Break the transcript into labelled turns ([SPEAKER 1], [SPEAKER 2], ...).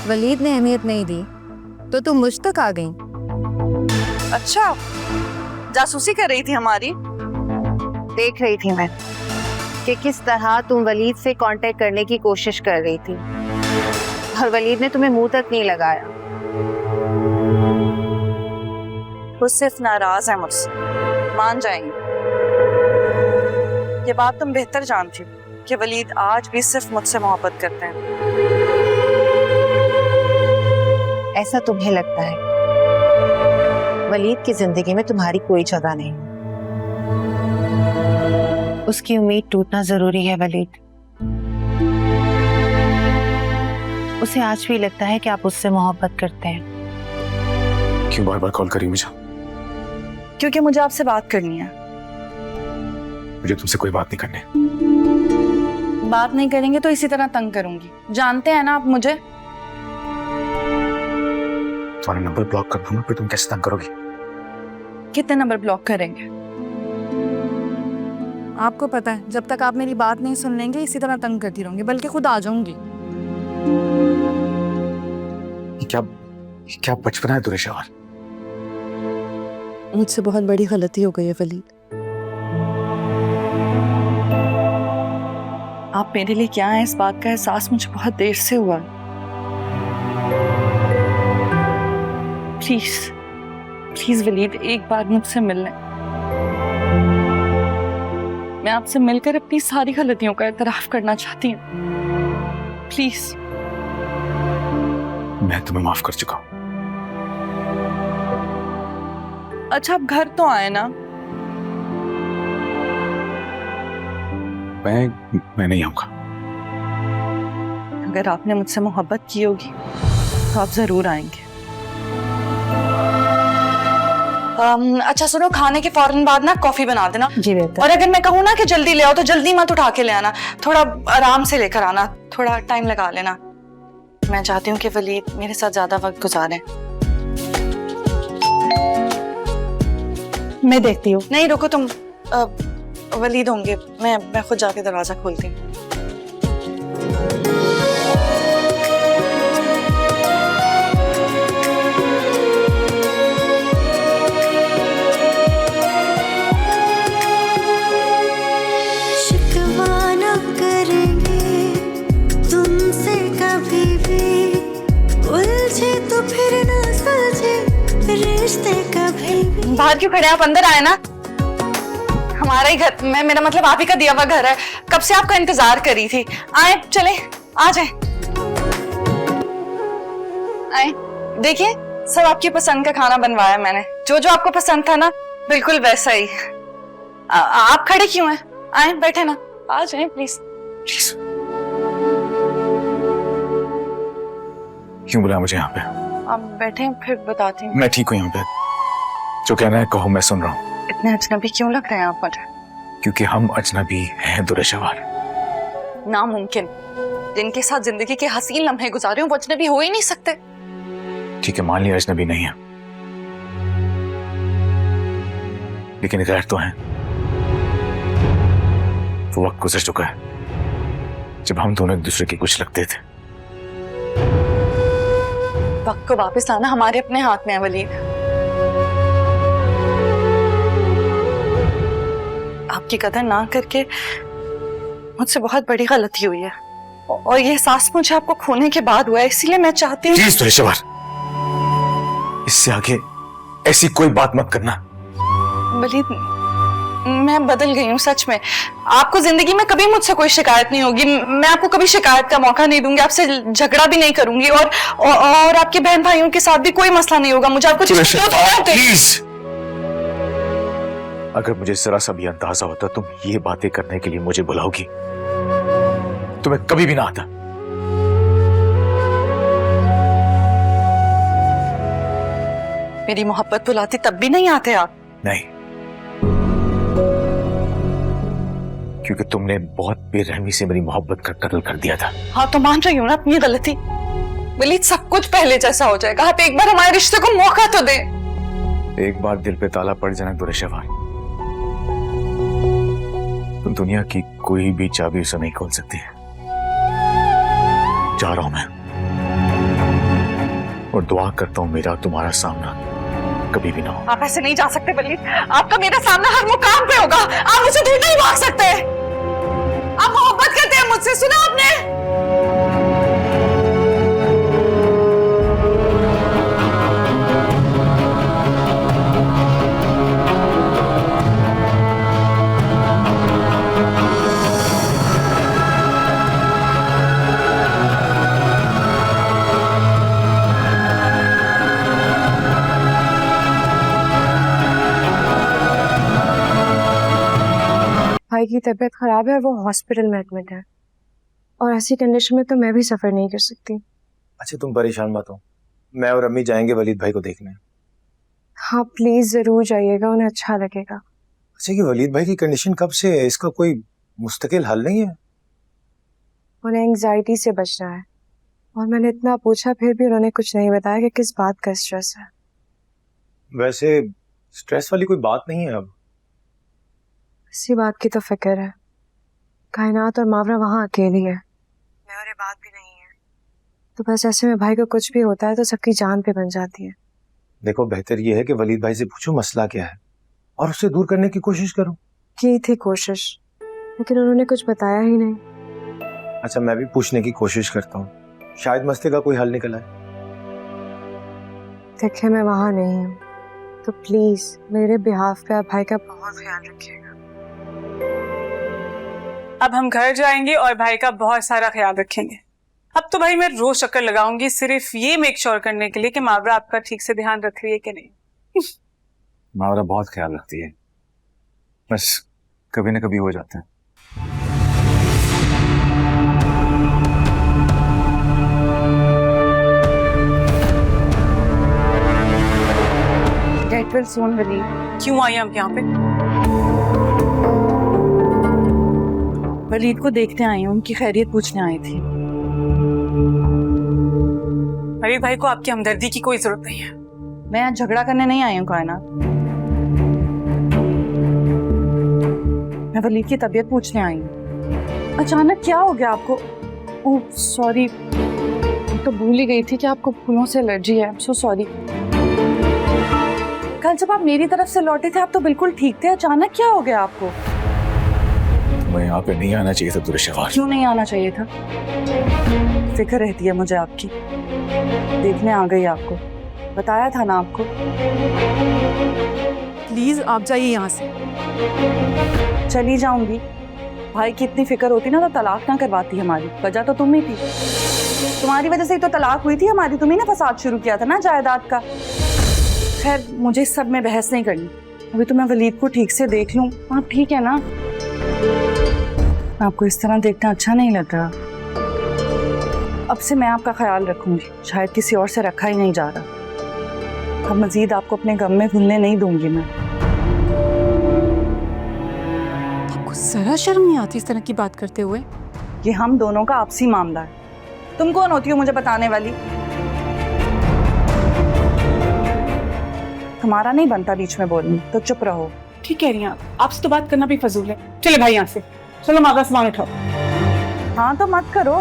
[SPEAKER 1] वलीद ने अहमियत नहीं दी तो तुम मुझ तक आ गई।
[SPEAKER 2] अच्छा, जासूसी कर रही थी हमारी?
[SPEAKER 1] देख रही थी मैं कि किस तरह तुम वलीद से कांटेक्ट करने की कोशिश कर रही थी और वलीद ने तुम्हें मुंह तक नहीं लगाया।
[SPEAKER 2] वो सिर्फ नाराज है मुझसे, मान जाएंगे। ये बात तुम बेहतर जानती हो कि वलीद आज भी सिर्फ मुझसे मोहब्बत करते हैं।
[SPEAKER 1] ऐसा तुम्हें लगता है? वलीद की जिंदगी में तुम्हारी कोई जगह नहीं। उसकी उम्मीद टूटना जरूरी है वलीद। उसे आज भी लगता है कि आप उससे मोहब्बत करते हैं।
[SPEAKER 3] क्यों बार बार कॉल करी मुझे?
[SPEAKER 2] क्योंकि मुझे आपसे बात करनी है।
[SPEAKER 3] मुझे तुमसे कोई बात नहीं करनी।
[SPEAKER 2] बात नहीं करेंगे तो इसी तरह तंग करूंगी, जानते हैं ना आप मुझे।
[SPEAKER 3] तुम्हारा नंबर ब्लॉक कर दूंगा, फिर तुम कैसे तंग करोगी?
[SPEAKER 2] कितने नंबर ब्लॉक करेंगे?
[SPEAKER 1] आपको पता है जब तक आप मेरी बात नहीं सुन लेंगे इसी तरह तंग करती रहूंगी, बल्कि खुद आ जाऊंगी।
[SPEAKER 3] क्या बचपना है दुरेशवर?
[SPEAKER 1] मुझसे बहुत बड़ी गलती हो गई है वलीद।
[SPEAKER 2] आप मेरे लिए क्या हैं, इस बात का एहसास मुझे बहुत देर से हुआ। प्लीज प्लीज वलीद, एक बार मुझसे मिल लें। मैं आपसे मिलकर अपनी सारी गलतियों का इतराफ करना चाहती हूँ। प्लीज।
[SPEAKER 3] मैं तुम्हें माफ कर चुका हूँ।
[SPEAKER 2] अच्छा, आप घर तो आए ना?
[SPEAKER 3] मैं नहीं आऊंगा।
[SPEAKER 2] अगर आपने मुझसे मोहब्बत की होगी तो आप जरूर आएंगे। अच्छा सुनो, खाने के फौरन बाद ना कॉफी बना देना।
[SPEAKER 1] जी बेहतर।
[SPEAKER 2] और अगर मैं कहूँ ना कि जल्दी ले आओ तो जल्दी मत उठा के ले आना, थोड़ा आराम से लेकर आना, थोड़ा टाइम लगा लेना। मैं चाहती हूँ कि वलीद मेरे साथ ज्यादा वक्त गुजारे। मैं देखती हूँ। नहीं रुको तुम, वलीद होंगे, मैं खुद जाके दरवाजा खोलती हूँ। बाहर क्यों खड़े हैं आप? अंदर आए ना। हमारा ही घर, मेरा मतलब आप ही का दिया हुआ घर है। कब से आपका इंतजार कर रही थी। आए, चले, आ जाए। आए, देखिए सब आपकी पसंद का खाना बनवाया मैंने, जो जो आपको पसंद था ना बिल्कुल वैसा ही। आप खड़े क्यों हैं? आए, बैठे ना, आ जाए प्लीज प्लीज।
[SPEAKER 3] क्यों बुलाया मुझे यहाँ पे?
[SPEAKER 2] आप बैठे, फिर बताती हूँ।
[SPEAKER 3] मैं ठीक हूँ यहाँ पे। जो कहना है कहो, मैं सुन रहा हूँ।
[SPEAKER 2] इतने अजनबी क्यों लग रहे हैं आप मुझे?
[SPEAKER 3] क्योंकि हम अजनबी हैं दुरेशवर।
[SPEAKER 2] नामुमकिन। जिनके साथ जिंदगी के हसीन लम्हे गुजारे हो वो अजनबी हो ही नहीं सकते।
[SPEAKER 3] ठीक है, मान लिया अजनबी नहीं है, लेकिन गैर तो हैं। वो वक्त गुजर चुका है जब हम दोनों एक दूसरे के कुछ लगते थे।
[SPEAKER 2] वक्त को वापस लाना हमारे अपने हाथ में है वलीद। आपकी कदर ना करके मुझसे बहुत बड़ी गलती हुई है और ये एहसास मुझे आपको खोने के बाद हुआ है, इसीलिए मैं चाहती हूँ।
[SPEAKER 3] प्लीज दुरेशवर, इससे आगे ऐसी कोई बात मत करना।
[SPEAKER 2] वलीद, मैं बदल गई हूँ सच में। आपको जिंदगी में कभी मुझसे कोई शिकायत नहीं होगी। मैं आपको कभी शिकायत का मौका नहीं दूंगी, आपसे झगड़ा भी नहीं करूंगी और आपके बहन भाइयों के साथ भी कोई मसला नहीं होगा। मुझे आपको
[SPEAKER 3] प्लीज, अगर मुझे जरा सा भी अंदाजा होता तुम ये बातें करने के लिए मुझे बुलाओगी तो मैं कभी भी ना आता।
[SPEAKER 2] मेरी मोहब्बत बुलाती तब भी नहीं आते आप?
[SPEAKER 3] नहीं, क्योंकि तुमने बहुत बेरहमी से मेरी मोहब्बत का कत्ल कर दिया था।
[SPEAKER 2] हाँ तो मान रही हूँ ना अपनी गलती। वलीद, सब कुछ पहले जैसा हो जाएगा। आप एक बार हमारे रिश्ते को मौका तो दे।
[SPEAKER 3] एक बार दिल पे ताला पड़ जाना दुरेशवर, तो दुनिया की कोई भी चाबी उसे नहीं खोल सकती है। जा रहा हूं मैं। और दुआ करता हूँ मेरा तुम्हारा सामना कभी भी ना हो।
[SPEAKER 2] आप ऐसे नहीं जा सकते वलीद, आपका मेरा सामना हर मुकाम पे होगा। आप मुझसे दूर नहीं भाग सकते। आप मोहब्बत करते हैं मुझसे, सुना आपने?
[SPEAKER 4] भाई की तबीयत खराब है और वो हॉस्पिटल में एडमिट है, और ऐसी कंडीशन में तो मैं भी सफर नहीं कर सकती।
[SPEAKER 5] अच्छा तुम परेशान मत हो, मैं और अम्मी जाएंगे वलीद भाई को देखने।
[SPEAKER 4] हाँ प्लीज जरूर जाइएगा, उन्हें अच्छा लगेगा।
[SPEAKER 5] अच्छा कि वलीद भाई की कंडीशन कब से है, इसका कोई मुस्तकिल हल नहीं है?
[SPEAKER 4] उन्हें एंजाइटी से बचना है, और मैंने इतना पूछा फिर भी उन्होंने कुछ नहीं बताया कि किस बात का स्ट्रेस है।
[SPEAKER 5] वैसे स्ट्रेस वाली कोई बात नहीं है। अब
[SPEAKER 4] इसी बात की तो फिक्र है, कायनात और मावरा वहाँ अकेली है, मैं और ये बात भी नहीं है। तो बस ऐसे में भाई को कुछ भी होता है तो सबकी जान पे बन जाती है।
[SPEAKER 5] देखो बेहतर ये है कि वलीद भाई से पूछो मसला क्या है और उससे दूर करने की कोशिश करो।
[SPEAKER 4] की थी कोशिश, लेकिन उन्होंने कुछ बताया ही नहीं।
[SPEAKER 5] अच्छा मैं भी पूछने की कोशिश करता हूँ, शायद मसले का कोई हल निकल आए।
[SPEAKER 4] देखे मैं वहाँ नहीं हूँ, तो प्लीज मेरे बिहाफ पे आप भाई का बहुत ख्याल रखिएगा।
[SPEAKER 6] अब हम घर जाएंगे और भाई का बहुत सारा ख्याल रखेंगे। अब तो भाई मैं रोज चक्कर लगाऊंगी सिर्फ ये मेक श्योर करने के लिए कि मावरा आपका ठीक से ध्यान रख रही है कि नहीं।
[SPEAKER 3] मावरा बहुत ख्याल रखती है, बस कभी ना कभी हो जाता है।
[SPEAKER 2] Get well soon Walid.
[SPEAKER 6] क्यों आई हम यहाँ पे?
[SPEAKER 2] वलीद को देखने आई हूँ, उनकी खैरियत पूछने आई थी।
[SPEAKER 6] वलीद भाई को आपकी हमदर्दी की कोई जरूरत नहीं है।
[SPEAKER 2] मैं यहाँ झगड़ा करने नहीं आई हूँ कायनात, मैं वलीद की तबीयत पूछने आई हूँ। अचानक क्या हो गया आपको? ओह सॉरी, तो भूल ही गई थी कि आपको फूलों से एलर्जी है। So sorry. कल जब आप मेरी तरफ से लौटे थे आप तो बिल्कुल ठीक थे, अचानक क्या हो गया आपको?
[SPEAKER 3] मैं यहाँ पे नहीं आना चाहिए था दुरुशवार।
[SPEAKER 2] क्यों नहीं आना चाहिए था? फिक्र रहती है मुझे आपकी, देखने आ गई आपको, बताया था ना आपको।
[SPEAKER 6] प्लीज आप जाइए यहाँ से।
[SPEAKER 2] चली जाऊंगी, भाई की इतनी फिक्र होती ना तो तलाक ना करवाती हमारी। वजह तो तुम ही थी, तुम्हारी वजह से ही तो तलाक हुई थी हमारी। तुम ही ने फसाद शुरू किया था ना जायदाद का। खैर मुझे इस सब में बहस नहीं करनी, अभी तो मैं वलीद को ठीक से देख लूं। आप ठीक है ना? आपको इस तरह देखना अच्छा नहीं लग रहा। अब से मैं आपका ख्याल रखूंगी, शायद किसी और से रखा ही नहीं जा रहा। अब मजीद आपको अपने गम में घुलने नहीं दूंगी मैं।
[SPEAKER 6] आपको जरा शर्म नहीं आती इस तरह की बात करते हुए?
[SPEAKER 2] ये हम दोनों का आपसी मामला है, तुम कौन होती हो मुझे बताने वाली? तुम्हारा नहीं बनता बीच में बोलनी, तो चुप रहो।
[SPEAKER 6] ठीक कह रही हैं आप, आपसे तो बात करना भी फजूल है। चले भाई यहाँ से, चलो मावरा सामान उठाओ।
[SPEAKER 2] हाँ तो मत करो।